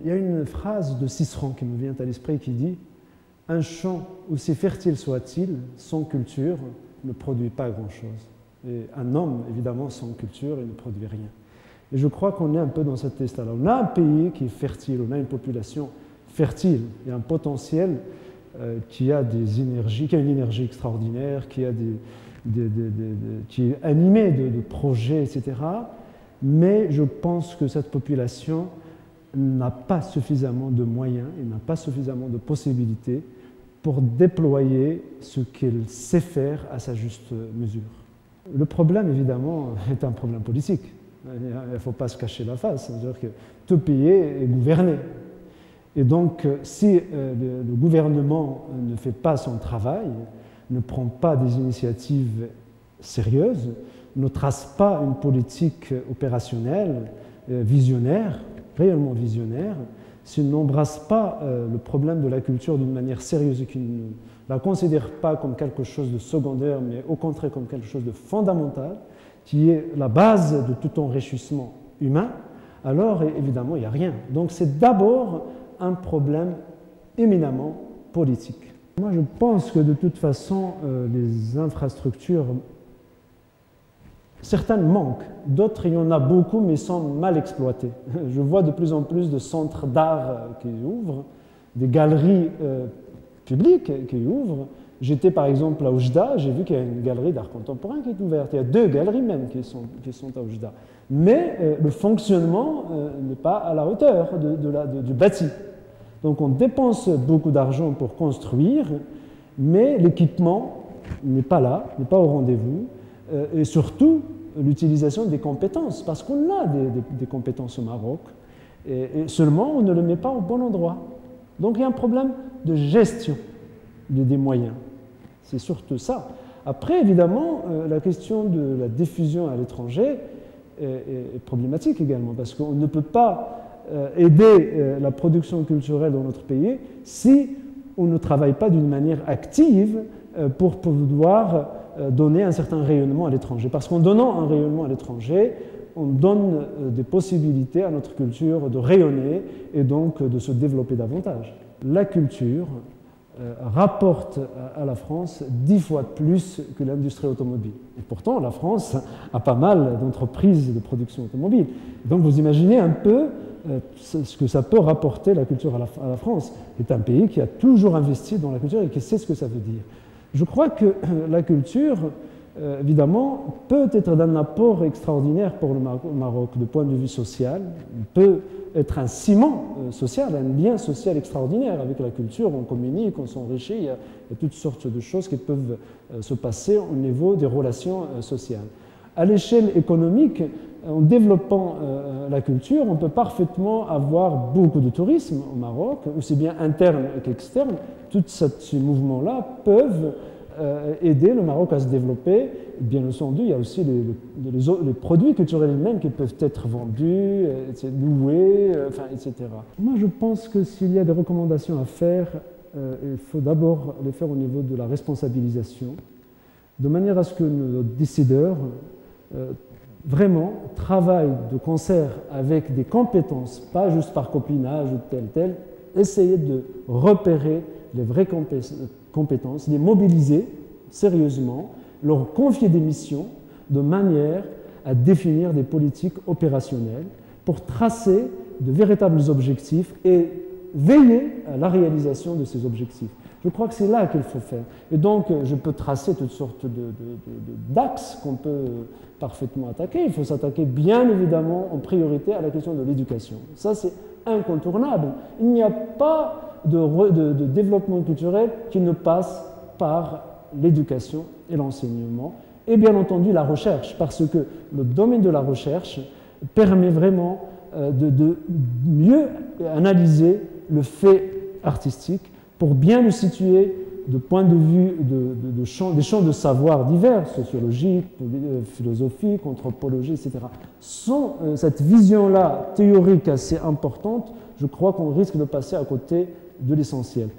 il y a une phrase de Cicéron qui me vient à l'esprit qui dit « Un champ, aussi fertile soit-il, sans culture, ne produit pas grand-chose. » Et un homme, évidemment, sans culture, il ne produit rien. Et je crois qu'on est un peu dans cet état-là. On a un pays qui est fertile, on a une population fertile, il y a un potentiel qui a des énergies, qui a une énergie extraordinaire, qui est animé de projets, etc. Mais je pense que cette population n'a pas suffisamment de moyens et n'a pas suffisamment de possibilités pour déployer ce qu'elle sait faire à sa juste mesure. Le problème, évidemment, est un problème politique. Il ne faut pas se cacher la face. C'est-à-dire que tout pays est gouverné. Et donc, si le gouvernement ne fait pas son travail, ne prend pas des initiatives sérieuses, ne trace pas une politique opérationnelle, visionnaire, réellement visionnaire, s'il n'embrasse pas le problème de la culture d'une manière sérieuse et qu'il ne la considère pas comme quelque chose de secondaire, mais au contraire comme quelque chose de fondamental, qui est la base de tout enrichissement humain, alors évidemment il n'y a rien. Donc c'est d'abord un problème éminemment politique. Moi je pense que de toute façon les infrastructures, certaines manquent, d'autres il y en a beaucoup mais sont mal exploitées. Je vois de plus en plus de centres d'art qui ouvrent, des galeries publiques qui ouvrent. J'étais par exemple à Oujda, j'ai vu qu'il y a une galerie d'art contemporain qui est ouverte. Il y a 2 galeries même qui sont à Oujda. Mais le fonctionnement n'est pas à la hauteur du bâti. Donc on dépense beaucoup d'argent pour construire, mais l'équipement n'est pas là, n'est pas au rendez-vous. Et surtout, l'utilisation des compétences, parce qu'on a des compétences au Maroc, et seulement on ne le met pas au bon endroit. Donc il y a un problème de gestion des moyens. C'est surtout ça. Après, évidemment, la question de la diffusion à l'étranger est problématique également, parce qu'on ne peut pas aider la production culturelle dans notre pays si on ne travaille pas d'une manière active pour pouvoir donner un certain rayonnement à l'étranger. Parce qu'en donnant un rayonnement à l'étranger, on donne des possibilités à notre culture de rayonner et donc de se développer davantage. La culture rapporte à la France 10 fois plus que l'industrie automobile. Et pourtant, la France a pas mal d'entreprises de production automobile. Donc vous imaginez un peu ce que ça peut rapporter la culture à la France. C'est un pays qui a toujours investi dans la culture et qui sait ce que ça veut dire. Je crois que la culture, évidemment, peut être d'un apport extraordinaire pour le Maroc du point de vue social, peut être un ciment social, un lien social extraordinaire. Avec la culture, on communique, on s'enrichit, il y a toutes sortes de choses qui peuvent se passer au niveau des relations sociales. À l'échelle économique, en développant la culture, on peut parfaitement avoir beaucoup de tourisme au Maroc, aussi bien interne qu'externe. Tous ces mouvements-là peuvent aider le Maroc à se développer. Bien entendu, il y a aussi les produits culturels eux-mêmes qui peuvent être vendus, loués, etc. Moi, je pense que s'il y a des recommandations à faire, il faut d'abord les faire au niveau de la responsabilisation, de manière à ce que nos décideurs vraiment travaillent de concert avec des compétences, pas juste par copinage ou tel, essayer de repérer les vraies compétences, les mobiliser sérieusement, leur confier des missions de manière à définir des politiques opérationnelles pour tracer de véritables objectifs et veiller à la réalisation de ces objectifs. Je crois que c'est là qu'il faut faire. Et donc, je peux tracer toutes sortes d'axes qu'on peut parfaitement attaquer. Il faut s'attaquer bien évidemment en priorité à la question de l'éducation. Ça, c'est incontournable. Il n'y a pas de développement culturel qui ne passe par l'éducation et l'enseignement, et bien entendu la recherche, parce que le domaine de la recherche permet vraiment de mieux analyser le fait artistique pour bien le situer de point de vue des champs de savoir divers, sociologique, philosophique, anthropologie, etc. Sans cette vision-là théorique assez importante, je crois qu'on risque de passer à côté de l'essentiel.